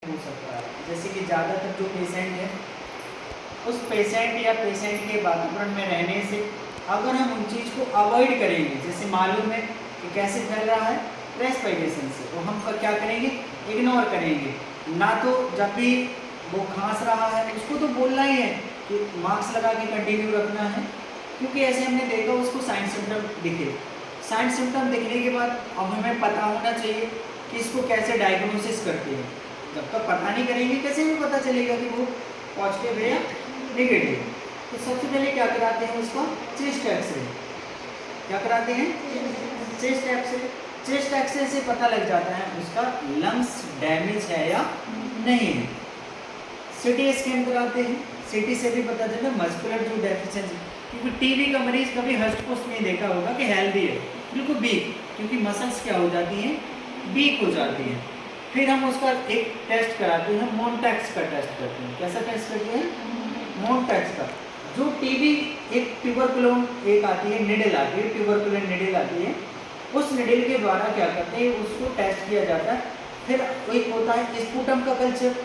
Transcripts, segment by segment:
हो सकता है। जैसे कि ज़्यादातर जो पेशेंट है उस पेशेंट या पेशेंट के वातावरण में रहने से अगर हम उन चीज़ को अवॉइड करेंगे, जैसे मालूम है कि कैसे फैल रहा है रेस्पिरेशन से, तो हम क्या करेंगे, इग्नोर करेंगे। ना तो जब भी वो खांस रहा है उसको तो बोलना ही है कि मास्क लगा के कंटिन्यू रखना है, क्योंकि ऐसे हमने देखा उसको साइन सिम्टम दिखे। साइन सिम्टम दिखने के बाद अब हमें पता होना चाहिए कि इसको कैसे डायग्नोसिस करते हैं। जब तक पता नहीं करेंगे कैसे भी पता चलेगा कि वो पॉजिटिव है या नेगेटिव। तो सबसे पहले क्या कराते हैं उसका चेस्ट एक्सरे। क्या कराते हैं? Chest x ray. चेस्ट एक्सरे से पता लग जाता है उसका लंग्स डैमेज है या नहीं है। सीटी स्कैन कराते हैं, सीटी से भी पता चलता है मस्कुलर जो डेफिशिएंसी, क्योंकि टीबी का मरीज कभी हष्ट पुष्ट नहीं देखा होगा कि हेल्दी है, बिल्कुल वीक, क्योंकि मसल्स क्या हो जाती हैं, वीक हो जाती हैं। फिर हम उसका एक टेस्ट कराते हैं, मोनटैक्स का टेस्ट करते हैं। कैसा टेस्ट करते हैं? मोनटैक्स का। जो टीबी एक ट्यूबरकुलोन एक आती है, निडल आती है, ट्यूबरकुलोन निडल आती है, उस निडल के द्वारा क्या करते हैं उसको टेस्ट किया जाता है। फिर एक होता है स्पुटम का कल्चर,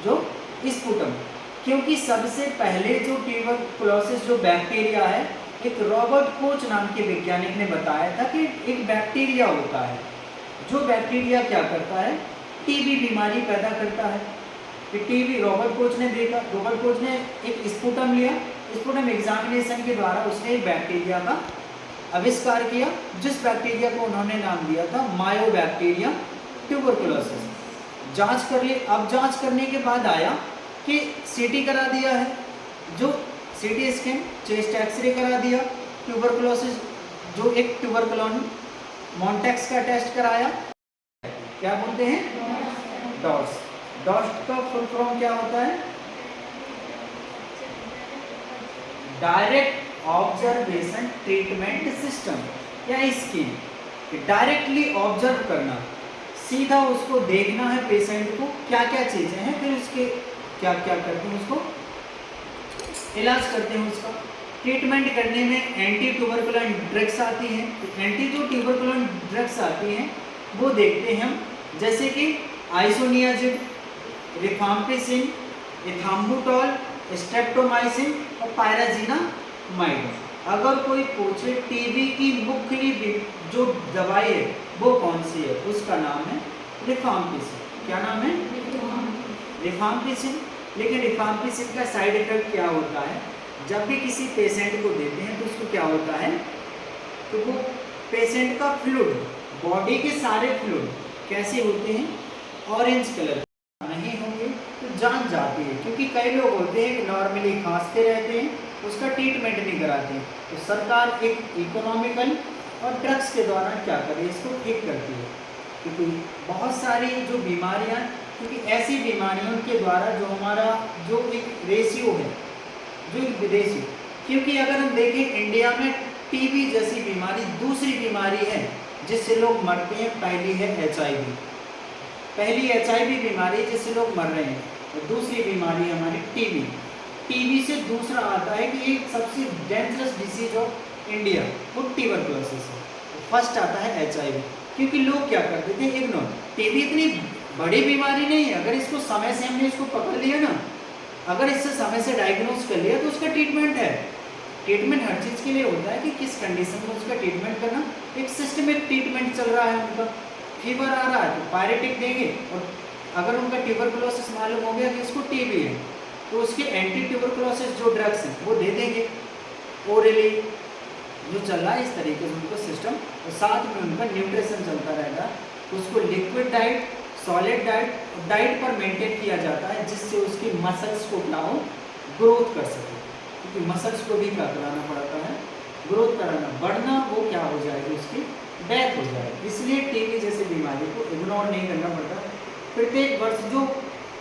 जो स्पुटम, क्योंकि सबसे पहले जो ट्यूबरकुलोसिस जो बैक्टीरिया है, एक रॉबर्ट कोच नाम के वैज्ञानिक ने बताया था कि एक बैक्टीरिया होता है, जो बैक्टीरिया क्या करता है, टीबी बीमारी पैदा करता है। कि टीबी रॉबर्ट कोच ने देखा, रॉबर्ट कोच ने एक स्पुटम लिया, स्पुटम एग्जामिनेशन के द्वारा उसने एक बैक्टीरिया का आविष्कार किया, जिस बैक्टीरिया को उन्होंने नाम दिया था मायोबैक्टीरियम ट्यूबरकुलोसिस। जांच कर ली। अब जांच करने के बाद आया कि सीटी करा दिया है, जो सीटी स्कैन, चेस्ट एक्सरे करा दिया, ट्यूबरकुलोसिस जो एक ट्यूबरकुलोन मोनटैक्स का टेस्ट कराया। क्या बोलते हैं? डॉट्स। डॉट्स का फुल फॉर्म क्या होता है? डायरेक्ट ऑब्जर्वेशन ट्रीटमेंट सिस्टम या स्कीम। डायरेक्टली ऑब्जर्व करना, सीधा उसको देखना है पेशेंट को, क्या क्या चीजें हैं, फिर उसके क्या क्या करते हैं, उसको इलाज करते हैं। उसका ट्रीटमेंट करने में एंटी ट्यूबरकुलोन ड्रग्स आती हैं। एंटी जो ट्यूबरकुलोन ड्रग्स आती हैं वो देखते हैं हम, जैसे कि आइसोनियाजिड, रिफाम्पिसिन, इथाम्बुटॉल, स्ट्रेप्टोमाइसिन और पायराजीनामाइड। अगर कोई पूछे टीबी की मुख्य जो दवाई है वो कौन सी है, उसका नाम है रिफाम्पिसिन। क्या नाम है? रिफाम्पिसिन। लेकिन रिफाम्पिसिन का साइड इफेक्ट क्या होता है, जब भी किसी पेशेंट को देते हैं तो उसको क्या होता है, तो वो पेशेंट का फ्लूइड, बॉडी के सारे फ्लूइड कैसे होते हैं, ऑरेंज कलर नहीं होंगे तो जान जाती है। क्योंकि कई लोग होते हैं कि नॉर्मली खांसते रहते हैं, उसका ट्रीटमेंट नहीं कराते हैं, तो सरकार एक इकोनॉमिकल और ड्रग्स के द्वारा क्या करे, इसको ठीक करती है। क्योंकि बहुत सारी जो बीमारियां, क्योंकि ऐसी बीमारियों के द्वारा जो हमारा जो एक रेशियो है, जो एक रेशियो, क्योंकि अगर हम देखें इंडिया में टीबी जैसी बीमारी दूसरी बीमारी है जिससे लोग मरते हैं, पहली है HIV। पहली HIV बीमारी जिससे लोग मर रहे हैं, और दूसरी बीमारी हमारी टीबी। टीबी से दूसरा आता है कि एक सबसे डेंजरस डिसीज ऑफ इंडिया वो ट्यूबरकुलोसिस है। फर्स्ट आता है HIV, क्योंकि लोग क्या करते थे, इग्नोर। टीबी इतनी बड़ी बीमारी नहीं है, अगर इसको समय से हमने इसको पकड़ लिया ना, अगर इससे समय से डायग्नोज कर लिया तो उसका ट्रीटमेंट है। ट्रीटमेंट हर चीज़ के लिए होता है कि किस कंडीशन में उसका ट्रीटमेंट करना। एक सिस्टमिक ट्रीटमेंट चल रहा है उनका। फीवर आ रहा है तो पायरेटिक देंगे, और अगर उनका ट्यूबरकुलोसिस मालूम हो गया कि इसको टीबी है तो उसके एंटी ट्यूबरकुलोसिस जो ड्रग्स हैं वो दे देंगे ओरली, जो चल रहा है इस तरीके से उनका सिस्टम। और साथ में उनका न्यूट्रिशन चलता रहता है, तो उसको liquid diet, solid diet, diet पर मेंटेन किया जाता है, जिससे उसकी मसल्स को क्या हो, ग्रोथ कर सके। क्योंकि मसल्स को भी क्या कराना पड़ता है, ग्रोथ कराना, बढ़ना, वो क्या हो जाएगी, उसकी डेथ हो जाएगी। इसलिए टीबी जैसी बीमारी को इग्नोर नहीं करना पड़ता। प्रत्येक वर्ष जो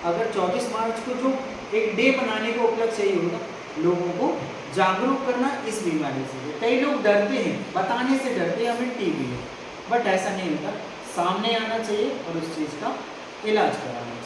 अगर 24 मार्च को जो एक डे बनाने का उपलक्ष्य यही होगा, लोगों को जागरूक करना इस बीमारी से। कई लोग डरते हैं, बताने से डरते हैं हमें टीबी है, बट ऐसा नहीं होता, सामने आना चाहिए और उस चीज़ का इलाज कराना।